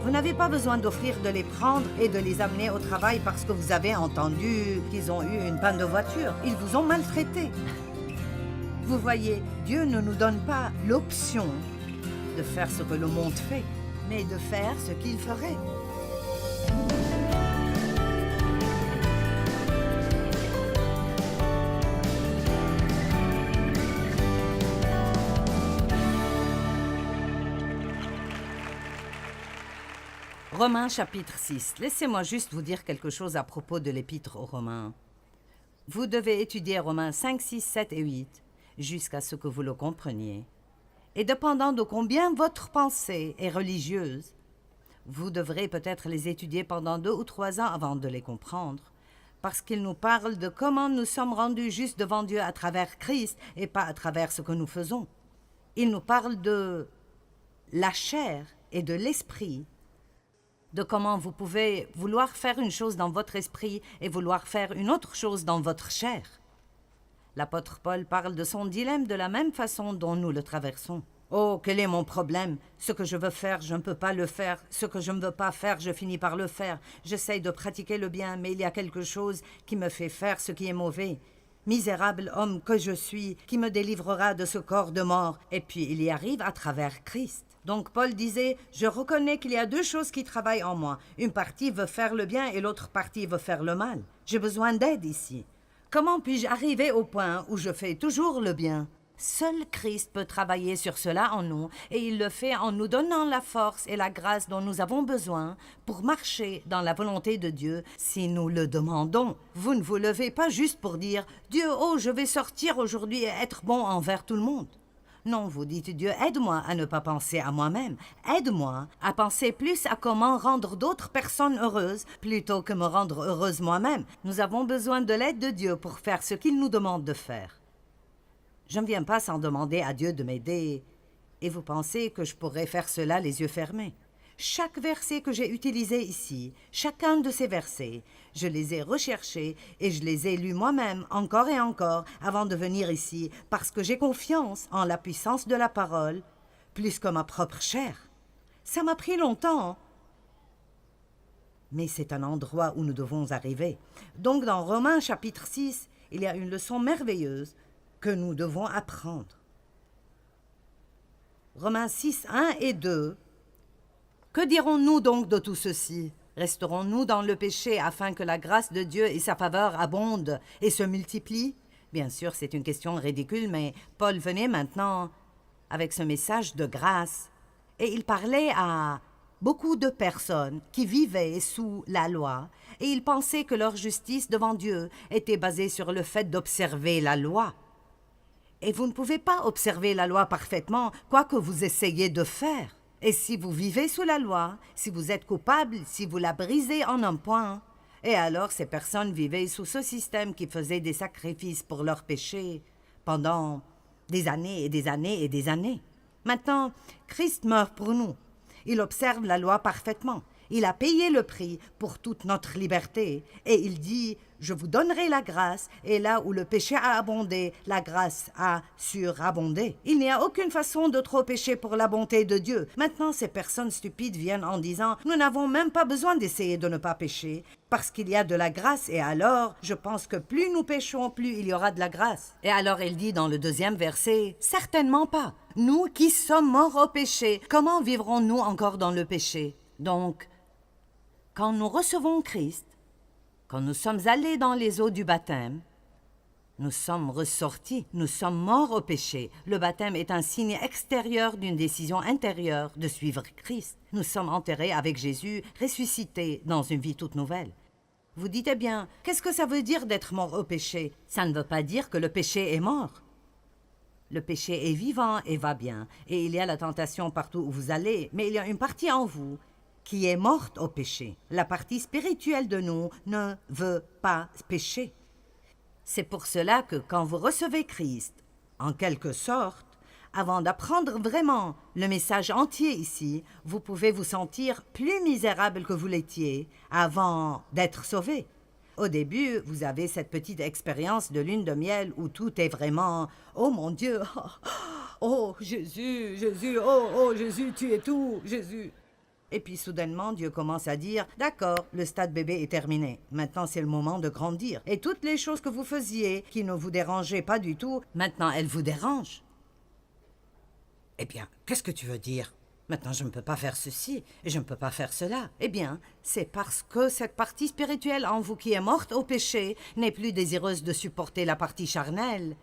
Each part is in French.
Vous n'avez pas besoin d'offrir de les prendre et de les amener au travail parce que vous avez entendu qu'ils ont eu une panne de voiture. Ils vous ont maltraité. Vous voyez, Dieu ne nous donne pas l'option de faire ce que le monde fait, mais de faire ce qu'il ferait. Romains chapitre 6. Laissez-moi juste vous dire quelque chose à propos de l'épître aux Romains. Vous devez étudier Romains 5, 6, 7 et 8 jusqu'à ce que vous le compreniez. Et dépendant de combien votre pensée est religieuse, vous devrez peut-être les étudier pendant 2 ou 3 ans avant de les comprendre, parce qu'ils nous parlent de comment nous sommes rendus justes devant Dieu à travers Christ et pas à travers ce que nous faisons. Ils nous parlent de la chair et de l'esprit, de comment vous pouvez vouloir faire une chose dans votre esprit et vouloir faire une autre chose dans votre chair. L'apôtre Paul parle de son dilemme de la même façon dont nous le traversons. « Oh, quel est mon problème? Ce que je veux faire, je ne peux pas le faire. Ce que je ne veux pas faire, je finis par le faire. J'essaye de pratiquer le bien, mais il y a quelque chose qui me fait faire ce qui est mauvais. Misérable homme que je suis, qui me délivrera de ce corps de mort? » Et puis il y arrive à travers Christ. Donc Paul disait, « Je reconnais qu'il y a 2 choses qui travaillent en moi. Une partie veut faire le bien et l'autre partie veut faire le mal. J'ai besoin d'aide ici. Comment puis-je arriver au point où je fais toujours le bien? » Seul Christ peut travailler sur cela en nous, et il le fait en nous donnant la force et la grâce dont nous avons besoin pour marcher dans la volonté de Dieu si nous le demandons. Vous ne vous levez pas juste pour dire « Dieu, oh, je vais sortir aujourd'hui et être bon envers tout le monde. » Non, vous dites « Dieu, aide-moi à ne pas penser à moi-même. Aide-moi à penser plus à comment rendre d'autres personnes heureuses plutôt que me rendre heureuse moi-même. » Nous avons besoin de l'aide de Dieu pour faire ce qu'il nous demande de faire. Je ne viens pas sans demander à Dieu de m'aider. Et vous pensez que je pourrais faire cela les yeux fermés? Chaque verset que j'ai utilisé ici, chacun de ces versets, je les ai recherchés et je les ai lus moi-même encore et encore avant de venir ici parce que j'ai confiance en la puissance de la parole plus que ma propre chair. Ça m'a pris longtemps, mais c'est un endroit où nous devons arriver. Donc dans Romains chapitre 6, il y a une leçon merveilleuse que nous devons apprendre. Romains 6, 1 et 2. Que dirons-nous donc de tout ceci? Resterons-nous dans le péché afin que la grâce de Dieu et sa faveur abondent et se multiplient? Bien sûr, c'est une question ridicule, mais Paul venait maintenant avec ce message de grâce. Et il parlait à beaucoup de personnes qui vivaient sous la loi, et ils pensaient que leur justice devant Dieu était basée sur le fait d'observer la loi. Et vous ne pouvez pas observer la loi parfaitement, quoi que vous essayiez de faire. Et si vous vivez sous la loi, si vous êtes coupable, si vous la brisez en un point, et alors ces personnes vivaient sous ce système qui faisait des sacrifices pour leurs péchés pendant des années et des années et des années. Maintenant, Christ meurt pour nous. Il observe la loi parfaitement. Il a payé le prix pour toute notre liberté. Et il dit, je vous donnerai la grâce, et là où le péché a abondé, la grâce a surabondé. Il n'y a aucune façon de trop pécher pour la bonté de Dieu. Maintenant, ces personnes stupides viennent en disant, nous n'avons même pas besoin d'essayer de ne pas pécher, parce qu'il y a de la grâce, et alors, je pense que plus nous péchons, plus il y aura de la grâce. Et alors, il dit dans le 2e verset, certainement pas. Nous qui sommes morts au péché, comment vivrons-nous encore dans le péché? Donc, quand nous recevons Christ, quand nous sommes allés dans les eaux du baptême, nous sommes ressortis, nous sommes morts au péché. Le baptême est un signe extérieur d'une décision intérieure de suivre Christ. Nous sommes enterrés avec Jésus, ressuscités dans une vie toute nouvelle. Vous dites, eh bien, qu'est-ce que ça veut dire d'être mort au péché? Ça ne veut pas dire que le péché est mort. Le péché est vivant et va bien, et il y a la tentation partout où vous allez, mais il y a une partie en vous qui est morte au péché. La partie spirituelle de nous ne veut pas pécher. C'est pour cela que quand vous recevez Christ, en quelque sorte, avant d'apprendre vraiment le message entier ici, vous pouvez vous sentir plus misérable que vous l'étiez avant d'être sauvé. Au début, vous avez cette petite expérience de lune de miel où tout est vraiment « Oh mon Dieu, oh Jésus, Jésus, oh Jésus, tu es tout, Jésus ». Et puis soudainement, Dieu commence à dire « D'accord, le stade bébé est terminé. Maintenant, c'est le moment de grandir. Et toutes les choses que vous faisiez, qui ne vous dérangeaient pas du tout, maintenant, elles vous dérangent. » Eh bien, qu'est-ce que tu veux dire? Maintenant, je ne peux pas faire ceci et je ne peux pas faire cela. Eh bien, c'est parce que cette partie spirituelle en vous qui est morte au péché n'est plus désireuse de supporter la partie charnelle,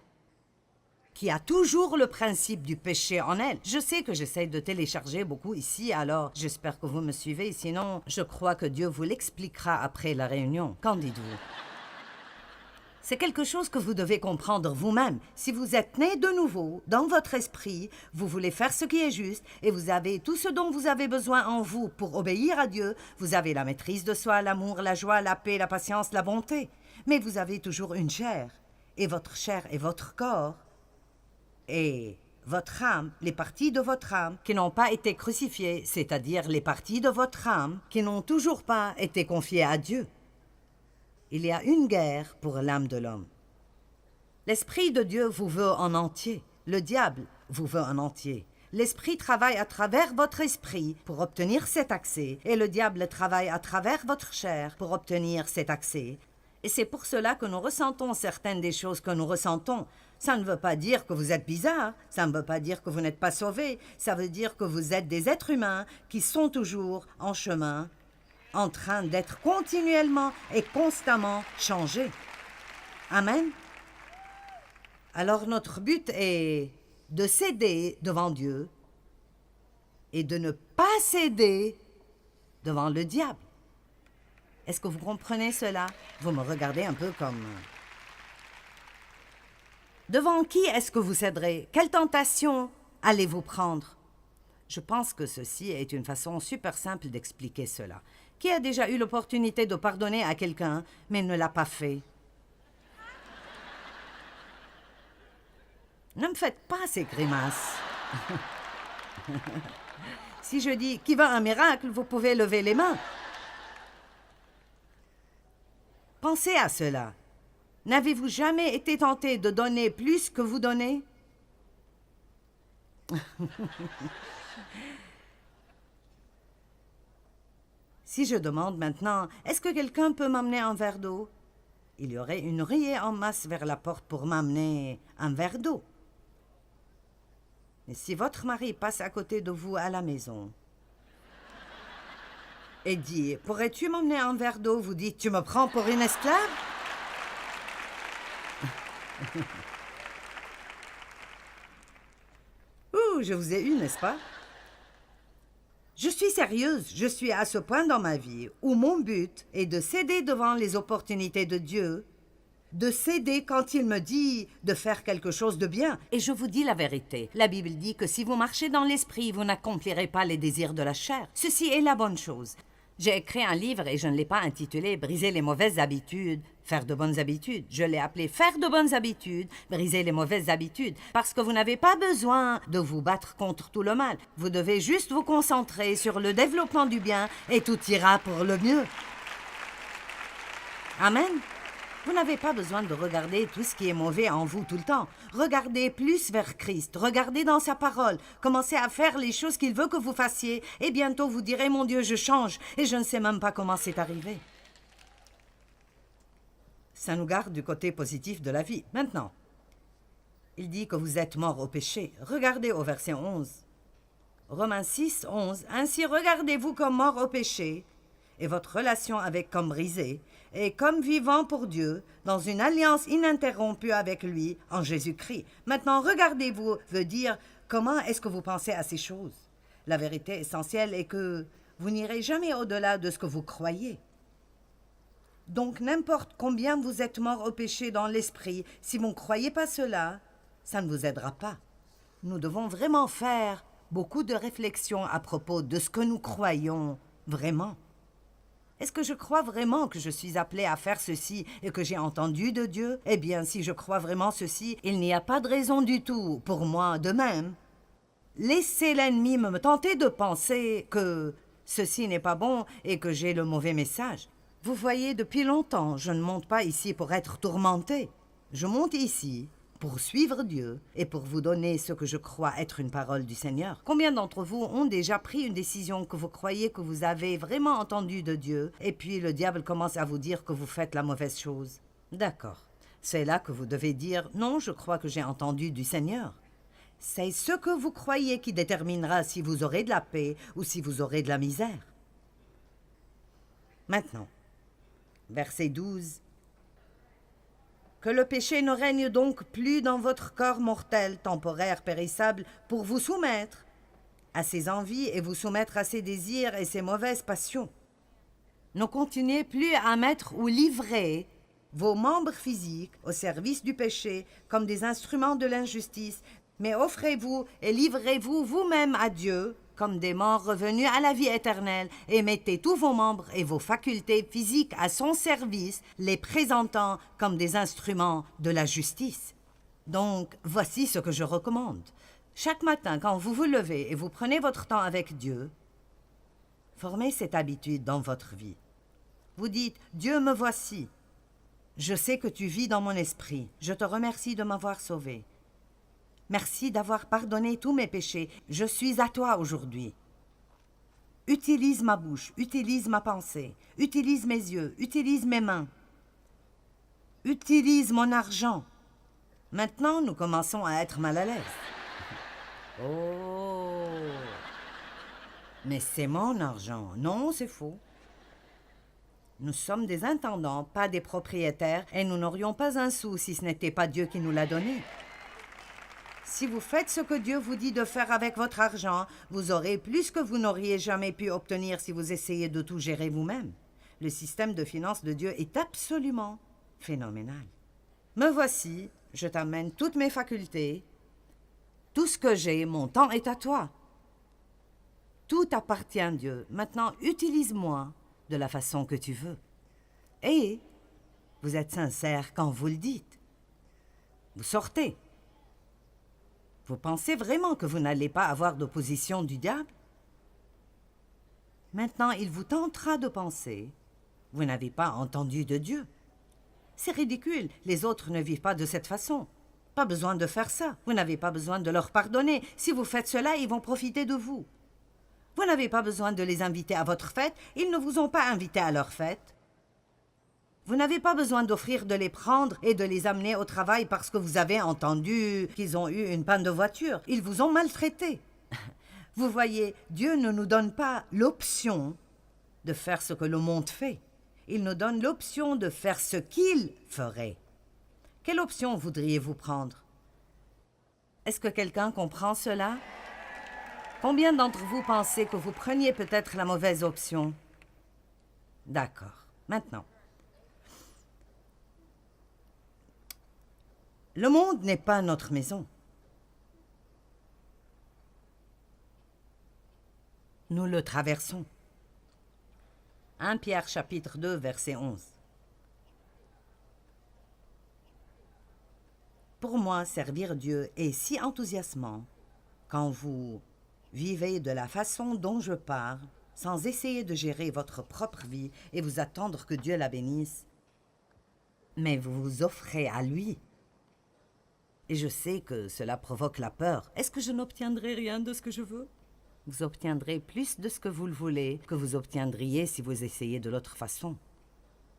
qui a toujours le principe du péché en elle. Je sais que j'essaie de télécharger beaucoup ici, alors j'espère que vous me suivez. Sinon, je crois que Dieu vous l'expliquera après la réunion. Qu'en dites-vous? C'est quelque chose que vous devez comprendre vous-même. Si vous êtes né de nouveau, dans votre esprit, vous voulez faire ce qui est juste et vous avez tout ce dont vous avez besoin en vous pour obéir à Dieu, vous avez la maîtrise de soi, l'amour, la joie, la paix, la patience, la bonté. Mais vous avez toujours une chair. Et votre chair est votre corps. Et votre âme, les parties de votre âme qui n'ont pas été crucifiées, c'est-à-dire les parties de votre âme qui n'ont toujours pas été confiées à Dieu. Il y a une guerre pour l'âme de l'homme. L'Esprit de Dieu vous veut en entier. Le diable vous veut en entier. L'Esprit travaille à travers votre esprit pour obtenir cet accès, et le diable travaille à travers votre chair pour obtenir cet accès. Et c'est pour cela que nous ressentons certaines des choses que nous ressentons. Ça ne veut pas dire que vous êtes bizarre, ça ne veut pas dire que vous n'êtes pas sauvés, ça veut dire que vous êtes des êtres humains qui sont toujours en chemin, en train d'être continuellement et constamment changés. Amen. Alors notre but est de céder devant Dieu et de ne pas céder devant le diable. Est-ce que vous comprenez cela? Vous me regardez un peu comme... Devant qui est-ce que vous céderez? Quelle tentation allez-vous prendre? Je pense que ceci est une façon super simple d'expliquer cela. Qui a déjà eu l'opportunité de pardonner à quelqu'un, mais ne l'a pas fait? Ne me faites pas ces grimaces. Si je dis « Qui veut un miracle ?» vous pouvez lever les mains. Pensez à cela. N'avez-vous jamais été tenté de donner plus que vous donnez? Si je demande maintenant, est-ce que quelqu'un peut m'amener un verre d'eau? Il y aurait une ruée en masse vers la porte pour m'amener un verre d'eau. Mais si votre mari passe à côté de vous à la maison et dit « Pourrais-tu m'emmener un verre d'eau ?» vous dites « Tu me prends pour une esclave ?» Ouh, je vous ai eu, n'est-ce pas? Je suis sérieuse, je suis à ce point dans ma vie où mon but est de céder devant les opportunités de Dieu, de céder quand il me dit de faire quelque chose de bien. Et je vous dis la vérité, la Bible dit que si vous marchez dans l'esprit, vous n'accomplirez pas les désirs de la chair. Ceci est la bonne chose. J'ai écrit un livre et je ne l'ai pas intitulé « Briser les mauvaises habitudes, faire de bonnes habitudes ». Je l'ai appelé « Faire de bonnes habitudes, briser les mauvaises habitudes ». Parce que vous n'avez pas besoin de vous battre contre tout le mal. Vous devez juste vous concentrer sur le développement du bien et tout ira pour le mieux. Amen. Vous n'avez pas besoin de regarder tout ce qui est mauvais en vous tout le temps. Regardez plus vers Christ, regardez dans sa parole, commencez à faire les choses qu'il veut que vous fassiez, et bientôt vous direz « Mon Dieu, je change » et je ne sais même pas comment c'est arrivé. Ça nous garde du côté positif de la vie. Maintenant, il dit que vous êtes morts au péché. Regardez au verset 11. Romains 6, 11. « Ainsi regardez-vous comme morts au péché, et votre relation avec comme brisée, et comme vivant pour Dieu, dans une alliance ininterrompue avec lui en Jésus-Christ. Maintenant, regardez-vous veut dire comment est-ce que vous pensez à ces choses. La vérité essentielle est que vous n'irez jamais au-delà de ce que vous croyez. Donc, n'importe combien vous êtes mort au péché dans l'esprit, si vous ne croyez pas cela, ça ne vous aidera pas. Nous devons vraiment faire beaucoup de réflexions à propos de ce que nous croyons vraiment. Est-ce que je crois vraiment que je suis appelé à faire ceci et que j'ai entendu de Dieu? Eh bien, si je crois vraiment ceci, il n'y a pas de raison du tout pour moi de même. Laissez l'ennemi me tenter de penser que ceci n'est pas bon et que j'ai le mauvais message. Vous voyez, depuis longtemps, je ne monte pas ici pour être tourmenté. Je monte ici pour suivre Dieu et pour vous donner ce que je crois être une parole du Seigneur. Combien d'entre vous ont déjà pris une décision que vous croyez que vous avez vraiment entendue de Dieu et puis le diable commence à vous dire que vous faites la mauvaise chose? D'accord. C'est là que vous devez dire « Non, je crois que j'ai entendu du Seigneur ». C'est ce que vous croyez qui déterminera si vous aurez de la paix ou si vous aurez de la misère. Maintenant, verset 12. Que le péché ne règne donc plus dans votre corps mortel, temporaire, périssable, pour vous soumettre à ses envies et vous soumettre à ses désirs et ses mauvaises passions. Ne continuez plus à mettre ou livrer vos membres physiques au service du péché comme des instruments de l'injustice, mais offrez-vous et livrez-vous vous-même à Dieu comme des morts revenus à la vie éternelle et mettez tous vos membres et vos facultés physiques à son service, les présentant comme des instruments de la justice. Donc, voici ce que je recommande. Chaque matin, quand vous vous levez et vous prenez votre temps avec Dieu, formez cette habitude dans votre vie. Vous dites « Dieu, me voici. Je sais que tu vis dans mon esprit. Je te remercie de m'avoir sauvé. Merci d'avoir pardonné tous mes péchés. Je suis à toi aujourd'hui. Utilise ma bouche, utilise ma pensée, utilise mes yeux, utilise mes mains. Utilise mon argent. Maintenant, nous commençons à être mal à l'aise. Oh! Mais c'est mon argent. Non, c'est faux. Nous sommes des intendants, pas des propriétaires, et nous n'aurions pas un sou si ce n'était pas Dieu qui nous l'a donné. Si vous faites ce que Dieu vous dit de faire avec votre argent, vous aurez plus que vous n'auriez jamais pu obtenir si vous essayez de tout gérer vous-même. Le système de finances de Dieu est absolument phénoménal. Me voici, je t'amène toutes mes facultés. Tout ce que j'ai, mon temps est à toi. Tout appartient à Dieu. Maintenant, utilise-moi de la façon que tu veux. Et vous êtes sincère quand vous le dites. Vous sortez. Vous pensez vraiment que vous n'allez pas avoir d'opposition du diable? Maintenant, il vous tentera de penser. Vous n'avez pas entendu de Dieu. C'est ridicule, les autres ne vivent pas de cette façon. Pas besoin de faire ça. Vous n'avez pas besoin de leur pardonner. Si vous faites cela, ils vont profiter de vous. Vous n'avez pas besoin de les inviter à votre fête. Ils ne vous ont pas invité à leur fête. Vous n'avez pas besoin d'offrir de les prendre et de les amener au travail parce que vous avez entendu qu'ils ont eu une panne de voiture. Ils vous ont maltraité. Vous voyez, Dieu ne nous donne pas l'option de faire ce que le monde fait. Il nous donne l'option de faire ce qu'il ferait. Quelle option voudriez-vous prendre? Est-ce que quelqu'un comprend cela? Combien d'entre vous pensez que vous preniez peut-être la mauvaise option? D'accord. Maintenant. Le monde n'est pas notre maison. Nous le traversons. 1 Pierre chapitre 2, verset 11. Pour moi, servir Dieu est si enthousiasmant quand vous vivez de la façon dont je parle, sans essayer de gérer votre propre vie et vous attendre que Dieu la bénisse, mais vous vous offrez à lui. Et je sais que cela provoque la peur. Est-ce que je n'obtiendrai rien de ce que je veux? Vous obtiendrez plus de ce que vous le voulez que vous obtiendriez si vous essayez de l'autre façon.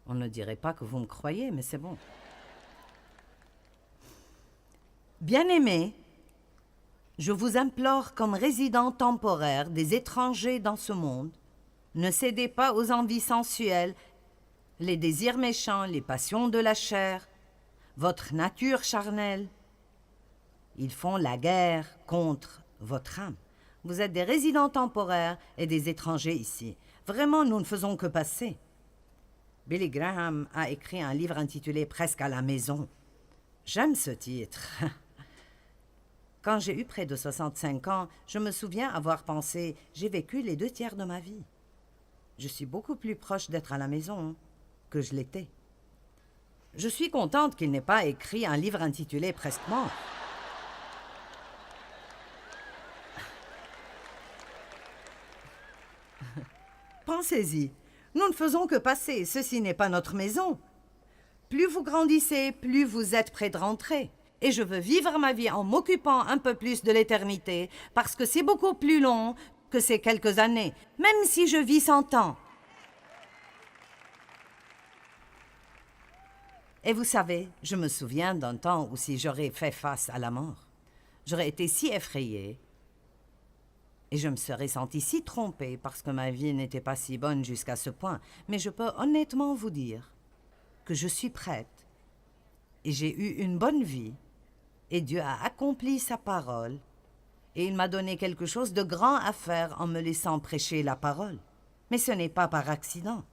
On ne dirait pas que vous me croyez, mais c'est bon. Bien-aimés, je vous implore comme résidents temporaires des étrangers dans ce monde, ne cédez pas aux envies sensuelles, les désirs méchants, les passions de la chair, votre nature charnelle. Ils font la guerre contre votre âme. Vous êtes des résidents temporaires et des étrangers ici. Vraiment, nous ne faisons que passer. Billy Graham a écrit un livre intitulé « Presque à la maison ». J'aime ce titre. Quand j'ai eu près de 65 ans, je me souviens avoir pensé « J'ai vécu les 2/3 de ma vie. Je suis beaucoup plus proche d'être à la maison que je l'étais. » Je suis contente qu'il n'ait pas écrit un livre intitulé « Presque mort ». Pensez-y, nous ne faisons que passer, ceci n'est pas notre maison. Plus vous grandissez, plus vous êtes près de rentrer. Et je veux vivre ma vie en m'occupant un peu plus de l'éternité, parce que c'est beaucoup plus long que ces quelques années, même si je vis 100 ans. Et vous savez, je me souviens d'un temps où si j'aurais fait face à la mort, j'aurais été si effrayée et je me serais sentie si trompée parce que ma vie n'était pas si bonne jusqu'à ce point. Mais je peux honnêtement vous dire que je suis prête et j'ai eu une bonne vie et Dieu a accompli sa parole et il m'a donné quelque chose de grand à faire en me laissant prêcher la parole. Mais ce n'est pas par accident.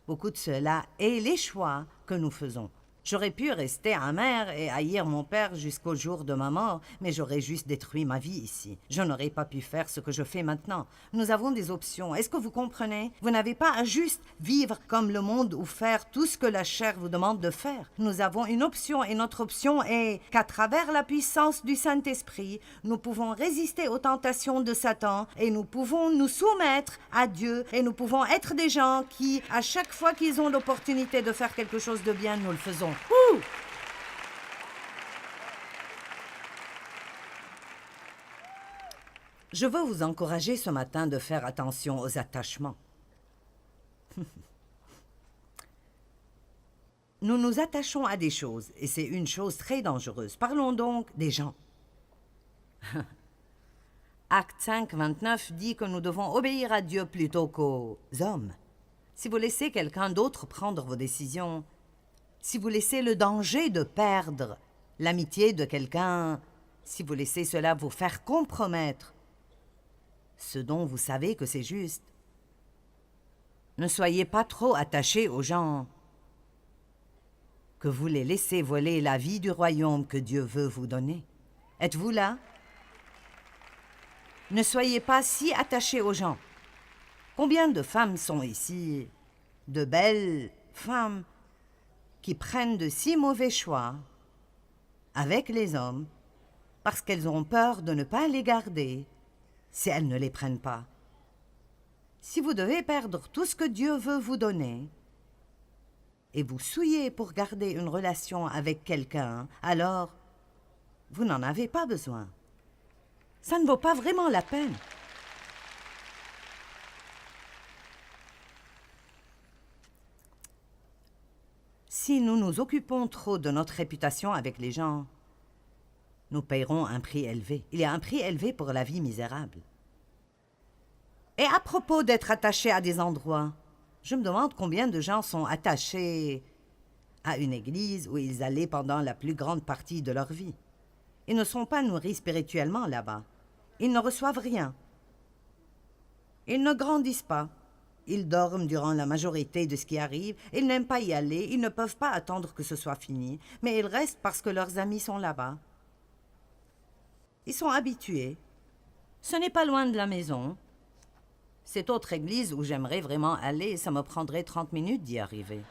Beaucoup de cela est les choix que nous faisons. J'aurais pu rester amère et haïr mon père jusqu'au jour de ma mort, mais j'aurais juste détruit ma vie ici. Je n'aurais pas pu faire ce que je fais maintenant. Nous avons des options. Est-ce que vous comprenez? Vous n'avez pas à juste vivre comme le monde ou faire tout ce que la chair vous demande de faire. Nous avons une option et notre option est qu'à travers la puissance du Saint-Esprit, nous pouvons résister aux tentations de Satan et nous pouvons nous soumettre à Dieu et nous pouvons être des gens qui, à chaque fois qu'ils ont l'opportunité de faire quelque chose de bien, nous le faisons. Ouh! Je veux vous encourager ce matin de faire attention aux attachements. Nous nous attachons à des choses et c'est une chose très dangereuse. Parlons donc des gens. Acte 5, 29 dit que nous devons obéir à Dieu plutôt qu'aux hommes. Si vous laissez quelqu'un d'autre prendre vos décisions, si vous laissez le danger de perdre l'amitié de quelqu'un, si vous laissez cela vous faire compromettre ce dont vous savez que c'est juste, ne soyez pas trop attachés aux gens, que vous les laissez voler la vie du royaume que Dieu veut vous donner. Êtes-vous là? Ne soyez pas si attachés aux gens. Combien de femmes sont ici, de belles femmes, qui prennent de si mauvais choix avec les hommes parce qu'elles ont peur de ne pas les garder si elles ne les prennent pas. Si vous devez perdre tout ce que Dieu veut vous donner et vous souiller pour garder une relation avec quelqu'un, alors vous n'en avez pas besoin. Ça ne vaut pas vraiment la peine. Si nous nous occupons trop de notre réputation avec les gens, nous paierons un prix élevé. Il y a un prix élevé pour la vie misérable. Et à propos d'être attaché à des endroits, je me demande combien de gens sont attachés à une église où ils allaient pendant la plus grande partie de leur vie. Ils ne sont pas nourris spirituellement là-bas. Ils ne reçoivent rien. Ils ne grandissent pas. Ils dorment durant la majorité de ce qui arrive. Ils n'aiment pas y aller. Ils ne peuvent pas attendre que ce soit fini. Mais ils restent parce que leurs amis sont là-bas. Ils sont habitués. Ce n'est pas loin de la maison. Cette autre église où j'aimerais vraiment aller, ça me prendrait 30 minutes d'y arriver.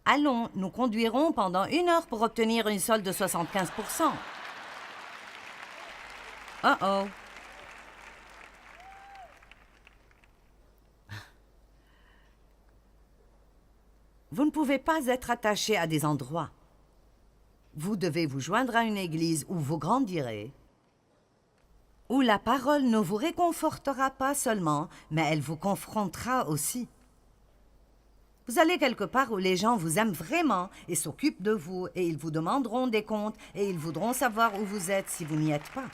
Allons, nous conduirons pendant 1 heure pour obtenir une solde de 75%. Oh! Vous ne pouvez pas être attaché à des endroits. Vous devez vous joindre à une église où vous grandirez, où la parole ne vous réconfortera pas seulement, mais elle vous confrontera aussi. Vous allez quelque part où les gens vous aiment vraiment et s'occupent de vous, et ils vous demanderont des comptes, et ils voudront savoir où vous êtes si vous n'y êtes pas.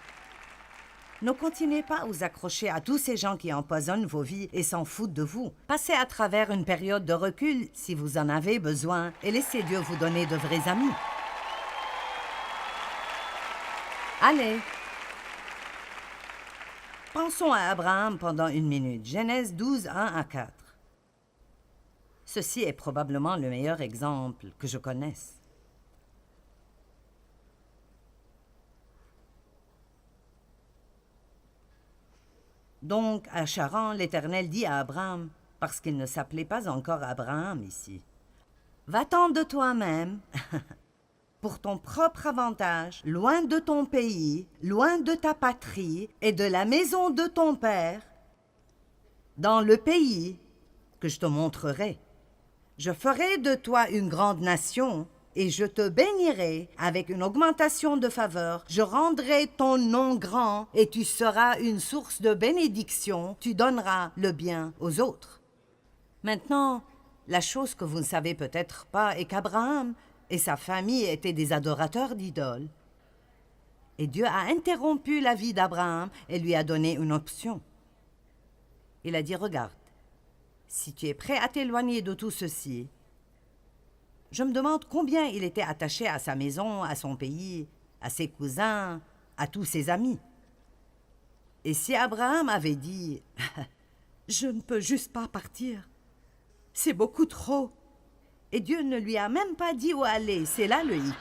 Ne continuez pas à vous accrocher à tous ces gens qui empoisonnent vos vies et s'en foutent de vous. Passez à travers une période de recul si vous en avez besoin et laissez Dieu vous donner de vrais amis. Allez. Pensons à Abraham pendant 1 minute. Genèse 12, 1 à 4. Ceci est probablement le meilleur exemple que je connaisse. Donc, à Charan, l'Éternel dit à Abraham, parce qu'il ne s'appelait pas encore Abraham ici, « Va-t'en de toi-même, pour ton propre avantage, loin de ton pays, loin de ta patrie et de la maison de ton père, dans le pays que je te montrerai. Je ferai de toi une grande nation et je te bénirai avec une augmentation de faveur. Je rendrai ton nom grand et tu seras une source de bénédiction. Tu donneras le bien aux autres. Maintenant, la chose que vous ne savez peut-être pas est qu'Abraham et sa famille étaient des adorateurs d'idoles. Et Dieu a interrompu la vie d'Abraham et lui a donné une option. Il a dit, regarde, si tu es prêt à t'éloigner de tout ceci, je me demande combien il était attaché à sa maison, à son pays, à ses cousins, à tous ses amis. Et si Abraham avait dit, je ne peux juste pas partir, c'est beaucoup trop. Et Dieu ne lui a même pas dit où aller, c'est là le hic.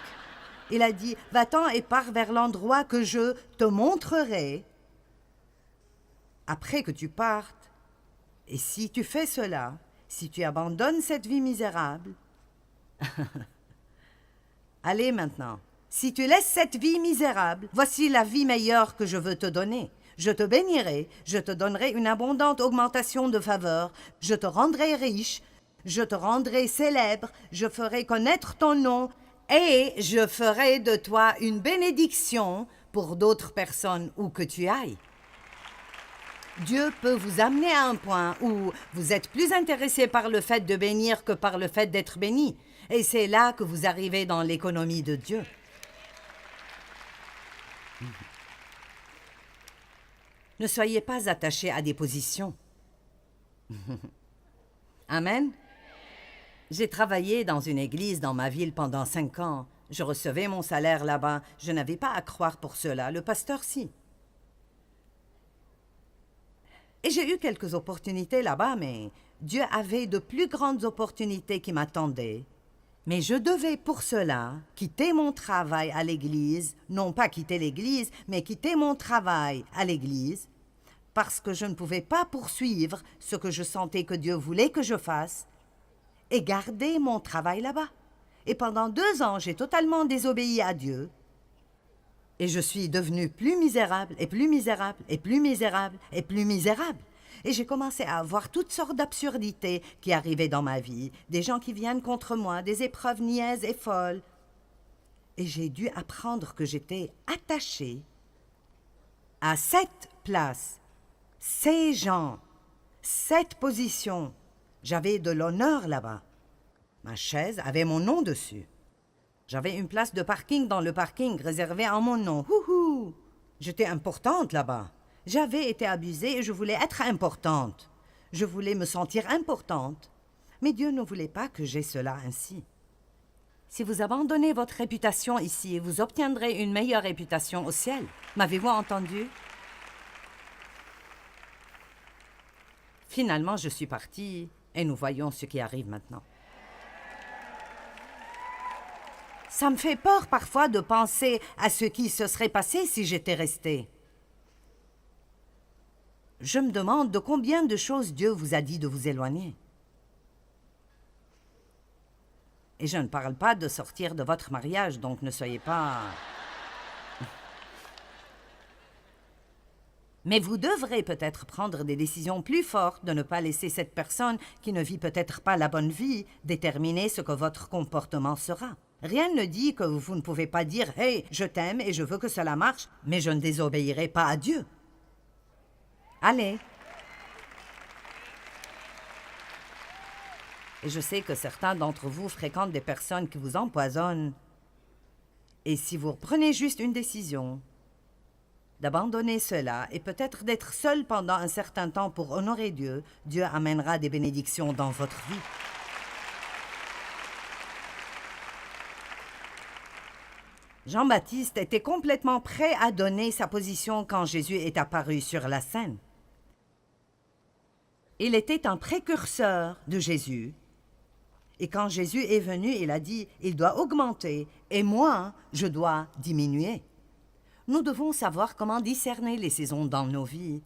Il a dit, va-t'en et pars vers l'endroit que je te montrerai. Après que tu partes, et si tu fais cela, si tu abandonnes cette vie misérable, allez maintenant, si tu laisses cette vie misérable, voici la vie meilleure que je veux te donner. Je te bénirai, je te donnerai une abondante augmentation de faveur, je te rendrai riche, je te rendrai célèbre, je ferai connaître ton nom, et je ferai de toi une bénédiction pour d'autres personnes où que tu ailles. Dieu peut vous amener à un point où vous êtes plus intéressé par le fait de bénir que par le fait d'être béni. Et c'est là que vous arrivez dans l'économie de Dieu. Ne soyez pas attachés à des positions. Amen. J'ai travaillé dans une église dans ma ville pendant 5 ans. Je recevais mon salaire là-bas. Je n'avais pas à croire pour cela. Le pasteur, si. Et j'ai eu quelques opportunités là-bas, mais Dieu avait de plus grandes opportunités qui m'attendaient. Mais je devais pour cela quitter mon travail à l'église, non pas quitter l'église, mais quitter mon travail à l'église, parce que je ne pouvais pas poursuivre ce que je sentais que Dieu voulait que je fasse, et garder mon travail là-bas. Et pendant 2 ans, j'ai totalement désobéi à Dieu. Et je suis devenue plus misérable, et plus misérable, et plus misérable, et plus misérable. Et j'ai commencé à avoir toutes sortes d'absurdités qui arrivaient dans ma vie, des gens qui viennent contre moi, des épreuves niaises et folles. Et j'ai dû apprendre que j'étais attachée à cette place, ces gens, cette position. J'avais de l'honneur là-bas. Ma chaise avait mon nom dessus. J'avais une place de parking dans le parking réservée en mon nom. Houhou! J'étais importante là-bas. J'avais été abusée et je voulais être importante. Je voulais me sentir importante. Mais Dieu ne voulait pas que j'aie cela ainsi. Si vous abandonnez votre réputation ici, vous obtiendrez une meilleure réputation au ciel. M'avez-vous entendu? Finalement, je suis partie et nous voyons ce qui arrive maintenant. Ça me fait peur parfois de penser à ce qui se serait passé si j'étais restée. Je me demande de combien de choses Dieu vous a dit de vous éloigner. Et je ne parle pas de sortir de votre mariage, donc ne soyez pas... Mais vous devrez peut-être prendre des décisions plus fortes de ne pas laisser cette personne qui ne vit peut-être pas la bonne vie déterminer ce que votre comportement sera. Rien ne dit que vous ne pouvez pas dire « Hey, je t'aime et je veux que cela marche, mais je ne désobéirai pas à Dieu. » Allez. Et je sais que certains d'entre vous fréquentent des personnes qui vous empoisonnent. Et si vous prenez juste une décision d'abandonner cela et peut-être d'être seul pendant un certain temps pour honorer Dieu, Dieu amènera des bénédictions dans votre vie. Jean-Baptiste était complètement prêt à donner sa position quand Jésus est apparu sur la scène. Il était un précurseur de Jésus. Et quand Jésus est venu, il a dit « Il doit augmenter et moi, je dois diminuer ». Nous devons savoir comment discerner les saisons dans nos vies.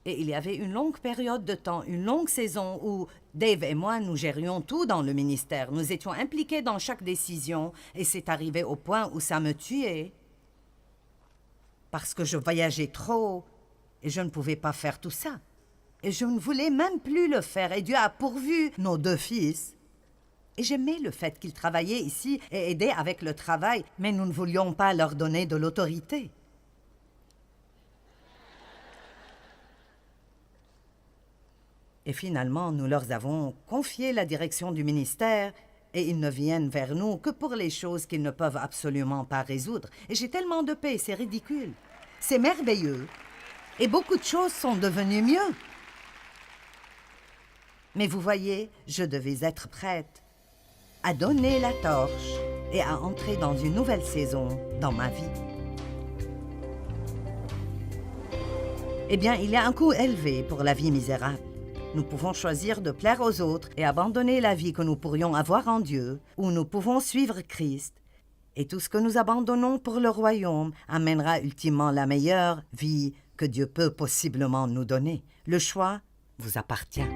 Et il y avait une longue période de temps, une longue saison où Dave et moi, nous gérions tout dans le ministère. Nous étions impliqués dans chaque décision et c'est arrivé au point où ça me tuait. Parce que je voyageais trop et je ne pouvais pas faire tout ça. Et je ne voulais même plus le faire. Et Dieu a pourvu nos 2 fils. Et j'aimais le fait qu'ils travaillaient ici et aidaient avec le travail, mais nous ne voulions pas leur donner de l'autorité. Et finalement, nous leur avons confié la direction du ministère et ils ne viennent vers nous que pour les choses qu'ils ne peuvent absolument pas résoudre. Et j'ai tellement de paix, c'est ridicule. C'est merveilleux. Et beaucoup de choses sont devenues mieux. Mais vous voyez, je devais être prête à donner la torche et à entrer dans une nouvelle saison dans ma vie. Eh bien, il y a un coût élevé pour la vie misérable. Nous pouvons choisir de plaire aux autres et abandonner la vie que nous pourrions avoir en Dieu, ou nous pouvons suivre Christ. Et tout ce que nous abandonnons pour le royaume amènera ultimement la meilleure vie que Dieu peut possiblement nous donner. Le choix vous appartient.